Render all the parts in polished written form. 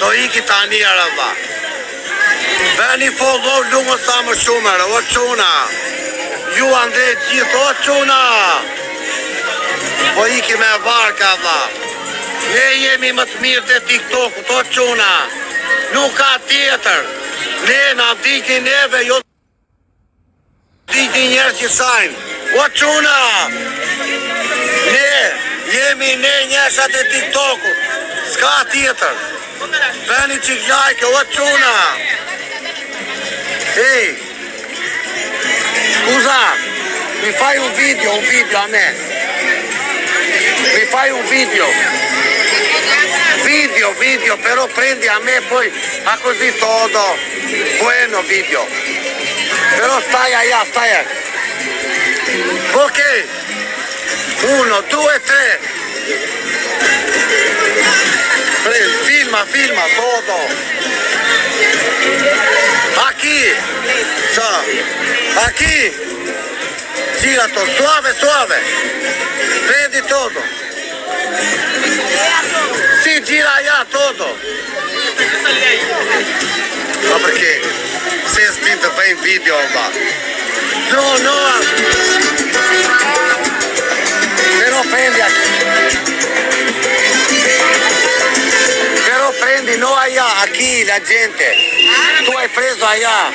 Do iki tani arava. Beni follow lungë sa më shumë, o quna. Ju ande gjithë, o quna. Po iki me varka, dha. Ne jemi më të mirë të TikTok-ut, o quna. Nuk ka tjetër. Ne na dikin neve, jo dikin njerë që sajnë. O quna. Ne jemi ne njerësat e TikTok-ut. S'ka tjetër. Beni qik like, o quna. Ehi, scusa, mi fai un video a me. Mi fai un video, però prendi a me poi a così todo, bueno video. Però stai allá. Ok, 1, 2, 3. Filma todo. Aquí, gira todo, suave, vedi todo. Sì, gira allá todo. Ma perché sei spinto per il video, va? No, però prendi no allá, aquí la gente. Tu hai preso allá.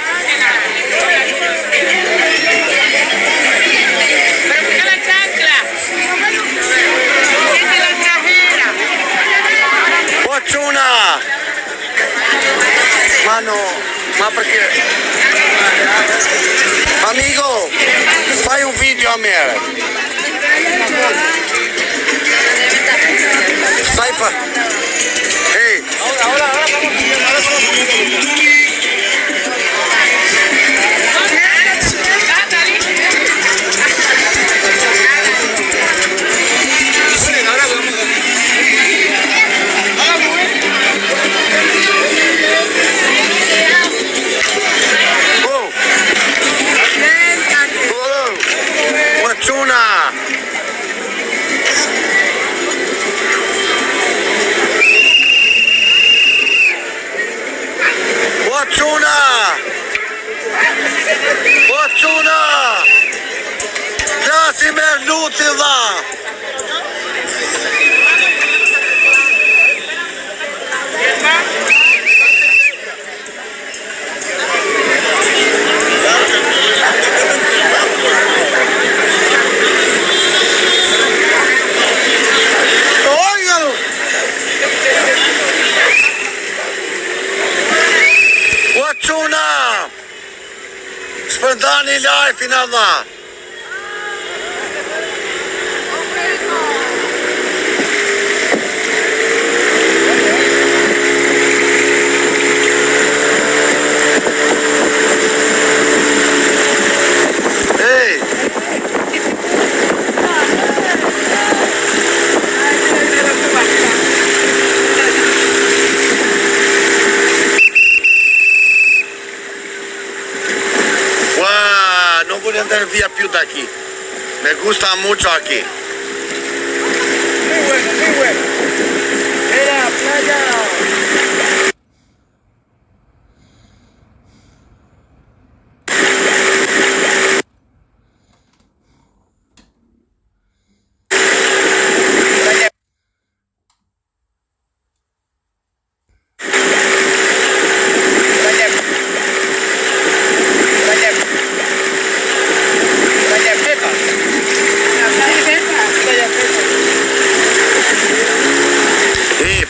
Occiuna! Ma perché? Amigo, fai un video a me. Sai pa? Ehi! Ahora Occiuna! Klasi me luci dha! Occiuna! Shpëndani life-in Allah. Hey. No voglio andare via più da qui. Me gusta mucho aquí. Muy bueno. Era playa.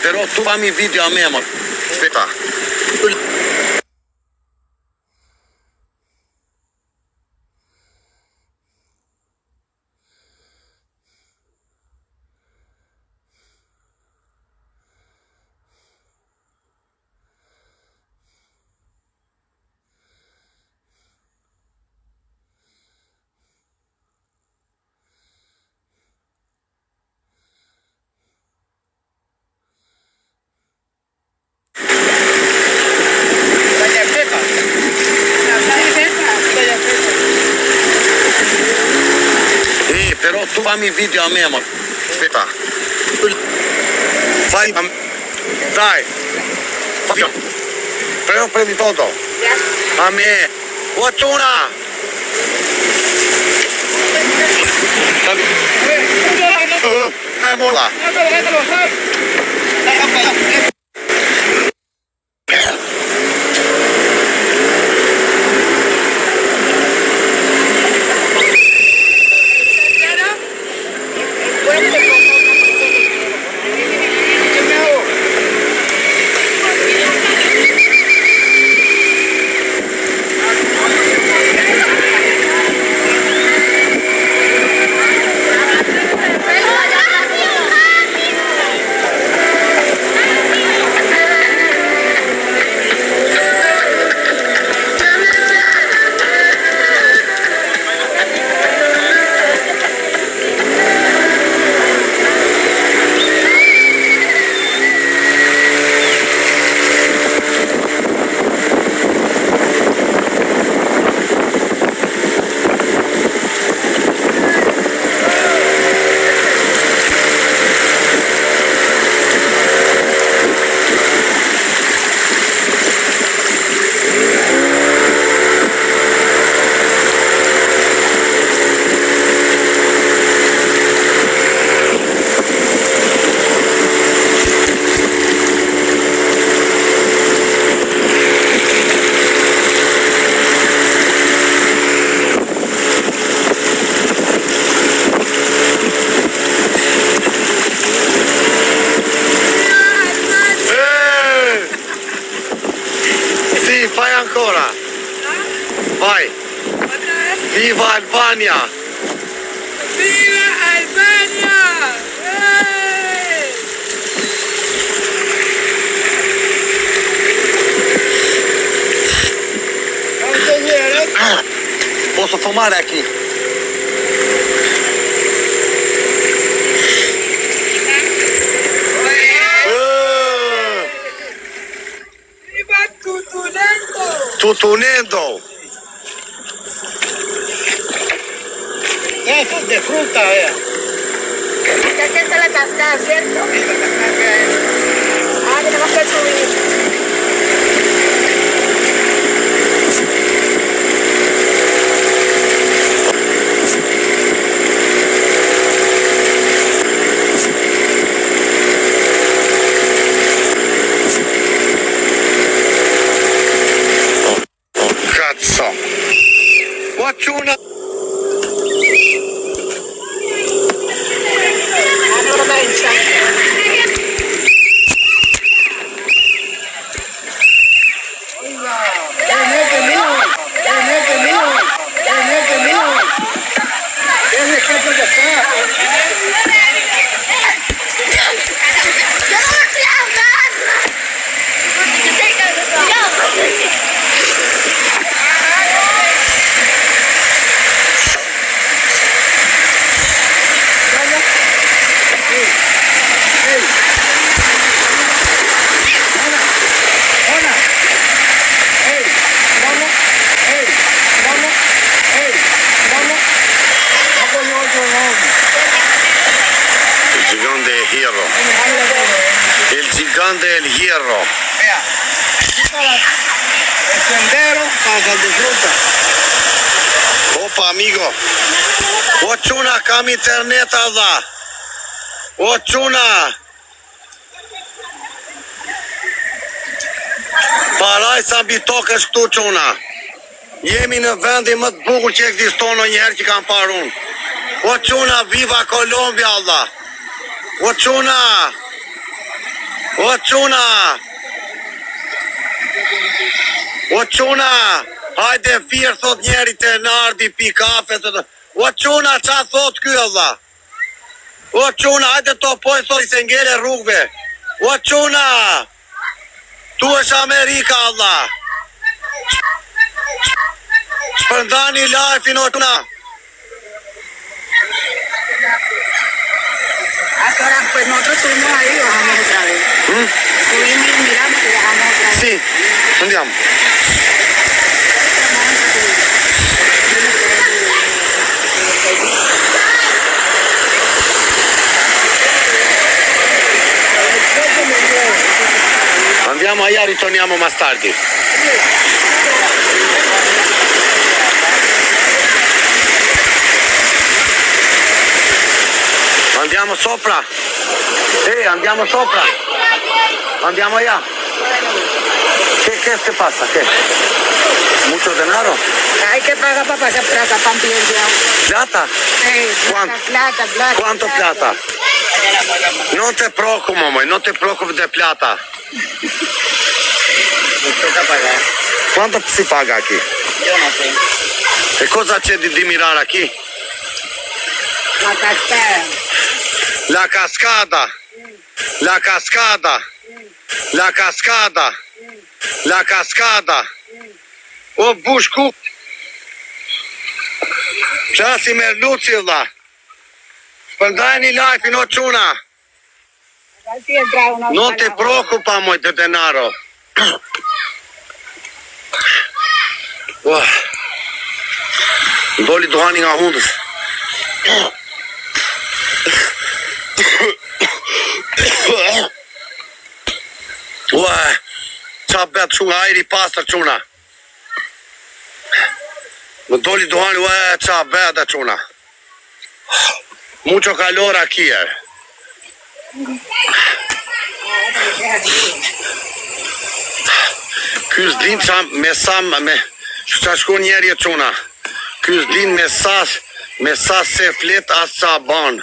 Però tu fammi video a me, amor. Aspetta. Però tu fammi video a me, amor. Aspetta. Fai. Dai. Prendi todo. A me. Watchuna. Mola. Fai ancora. Vai. Viva Albania. Viva Albania. Posso fumare aqui? Tutunendo. Eso es de fruta, vea. Esta es la cascada, ¿cierto? Ah, tenemos que subir. Watchuna. El gigante del hierro. Vea, el sendero pasa de fruta. Opa, amigo. Watchuna, kam internet Allah. Watchuna. Paraj sa mbi tokë është këtu çuna. Jemi në vendin më të bukur që ekziston ndonjëherë që kam parë unë. Watchuna, viva Colombia Allah. Watchuna. Watchuna. Watchuna. Hajde firë thot njeri të nardi pi kafe të... Watchuna, qa thot ky Allah? Watchuna, hajde to poj thot i se ngele rrugve. Watchuna. Tu është Amerika Allah. Shpërndani life-in Watchuna. Ahora, pues nosotros subimos ahí y bajamos otra vez. Subimos y miramos y bajamos otra vez. Sì, andiamo. Andiamo magari torniamo más tardi. Andiamo sopra. Andiamo sopra. Andiamo allá. ¿Qué te pasa? ¿Qué? ¿Mucho dinero? Hay que pagar para pasar plata, pampienza. ¿Plata? Plata. ¿Cuánto plata? Non te preoccupi, mamma, non te preoccupi di plata. Quanto si paga qui? Yo no sé. E cosa c'è di mirare qui? La cascada. La cascata. La cascata. La cascata. La cascata. O bushku. Qasi me luci vlla. Përndajni lajfin o quna. Non te preoccupa moj de denaro. Doli duhani nga hundës. Qa bet shumë ajri pastër quna. Më doli duhani, qa bet e quna. Mucho calor aquí. Ky s'din me qa shkon njeri e quna. Ky s'din me sa se flet as sa ban.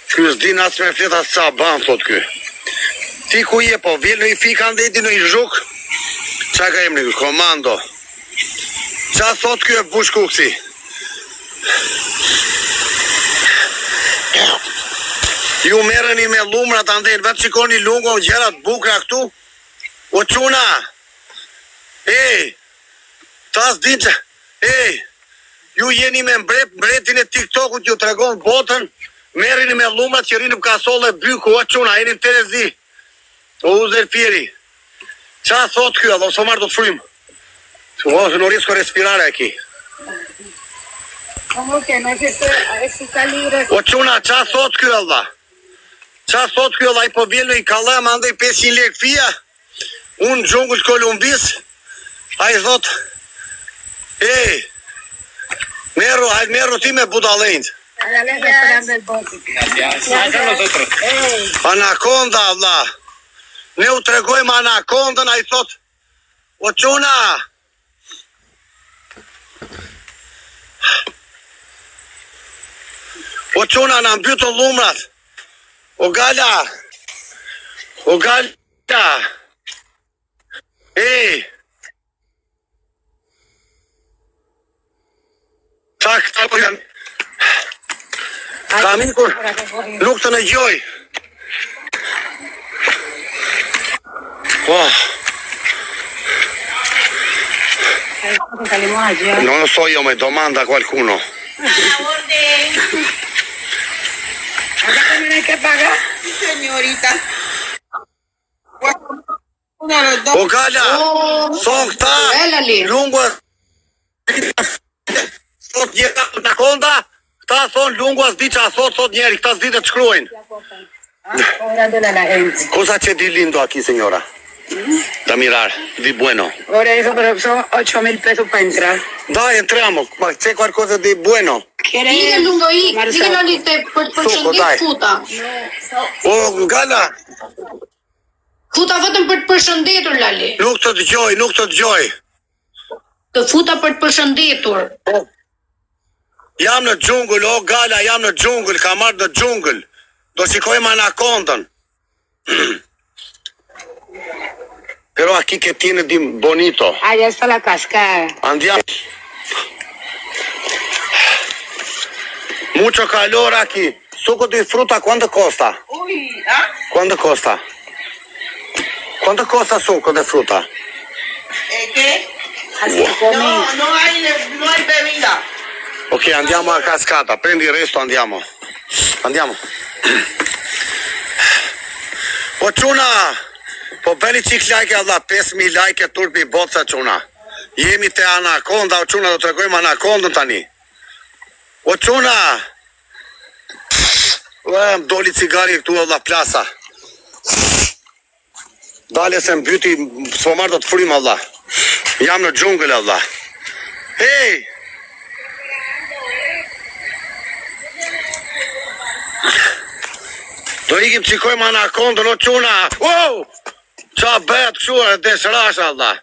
Ky s'din as me flet as sa ban, thot ky. Ti ku je po, vjel në i fika ndeti në i zhuk. Qa ka emri, komando. Qa thot ky e bushkuksi? Ju merreni me lumrat andej, vetë shikoni lungo gjërat bukra këtu. O quna. Tas din që. Ju jeni me mbretin e TikTokut, ju tregon botën. Merreni me lumrat që rinë kasolle byku, o quna, jeni në Terezi. O uzer fieri. Qa thot kjo, do së marrë do të frymë. Non riesco a respirare aquí. ¿Cómo que no es ese libre? O quna, qa thot kjo Allah? Qa thot kjo Allah, i po vjellu i kalem, andaj 500 lek fia, unë gjungull Kolumbis, a i thot, meru ti me budalejnë. Anakonda, Allah. Ne u tregojmë anakondën, a i thot, o quna, o quna, në mbytën lumrat. O gala. Tak, Kamikur, nuk të në gjoj. Non lo so io, me domanda qualcuno. ¿También hay que pagar? Sí, señorita. O gala, son këta, lungo sot njëta në konda, këta thonë lungo as di që a thot njeri, këta s'di të të shkruajnë. Cosa c'è di lindo aquí, señora? Da mirar, di bueno. Por eso, pero son 8.000 pesos para entrar. Dai, entriamo, ma c'è qualcosa di bueno? Ide lungo i, dikeno lite përshëndet futa. O gala, Futa vetëm për të përshëndetur, Lali. nuk të dëgjoj. Të futa për të përshëndetur. Jam në gjungull, o gala, jam në gjungull, ka marrë në gjungull. Do shikojmë anakondën. Pero aquí que tiene di bonito. Allá está la cascada. Andiamo. Mucho calor aquí. Suco di frutta quanto costa? Uy, Quanto costa? Quanto costa suco di frutta? ¿qué? No hay bebida. Ok, andiamo a cascata. Prendi il resto, andiamo. O quna, po bëni qik like Allah, 5.000 like e turpi botësa quna. Jemi te anakonda, o quna, do të regojmë anakondën tani. O quna, më doli cigari këtu Allah plasa. Dale se mbyti, s'po marrë do të frim, Allah. Jam në xhungël, Allah. Hey! Do ikim qikojmë anakondën, o quna! Wow! Qa bet këshu e deshrash, Allah!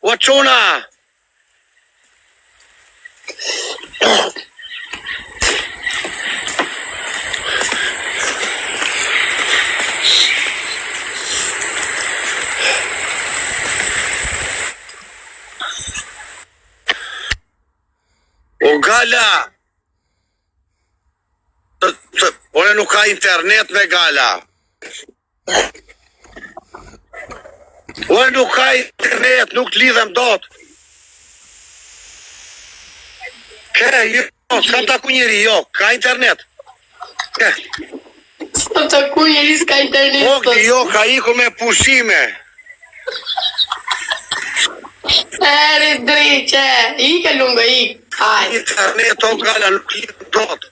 O quna! O gala! Ore nuk ka internet me gala. Ore nuk ka internet, nuk të lidhem dot. Jo, s'kam taku njeri, jo, ka internet. S'kam taku njeri, s'ka internet. Jo, ka ikur me pushime. Ere dreqe, ike lungo, ike. Internet o gala nuk lidhem dot.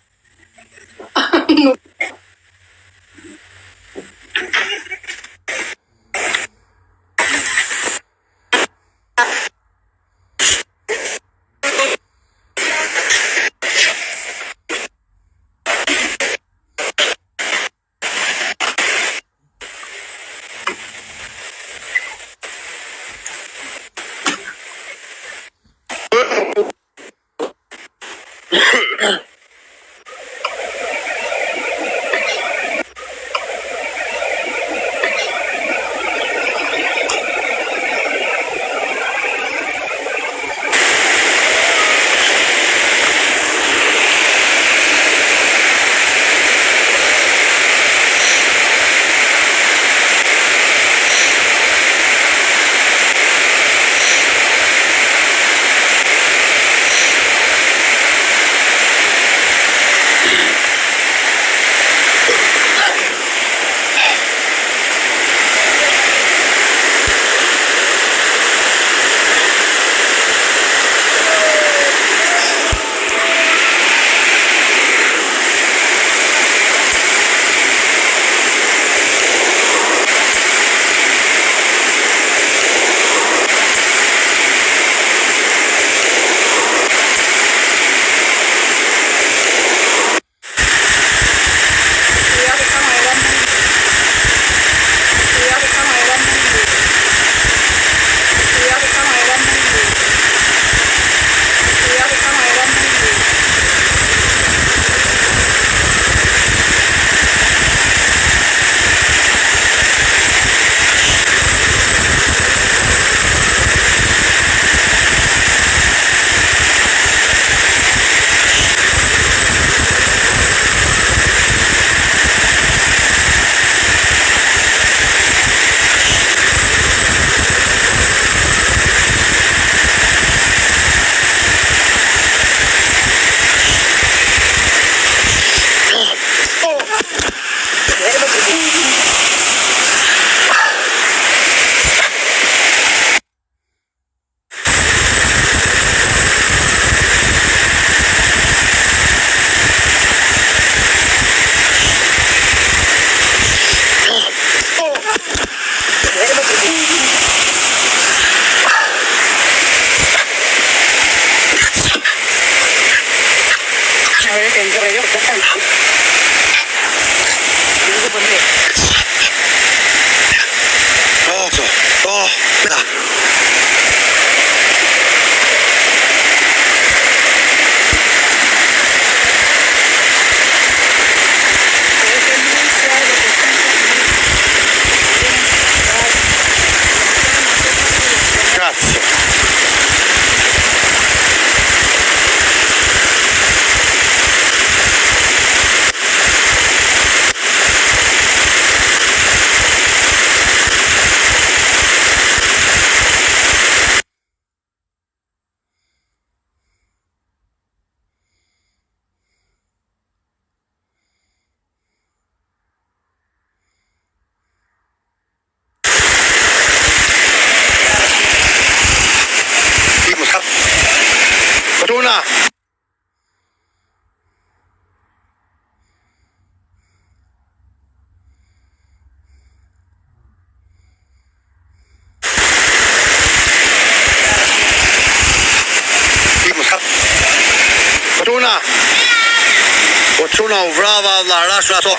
O çuna u vrava valla, rash ato.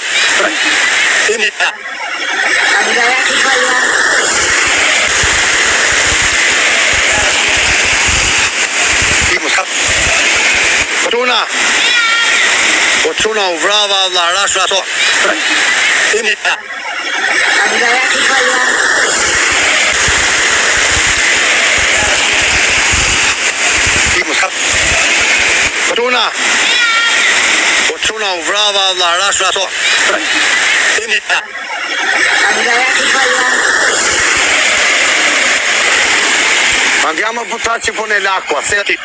O çuna u vrava valla, rash ato. O çuna u vrava valla, rash ato. Andiamo a buttarci un po' nell'acqua, senti.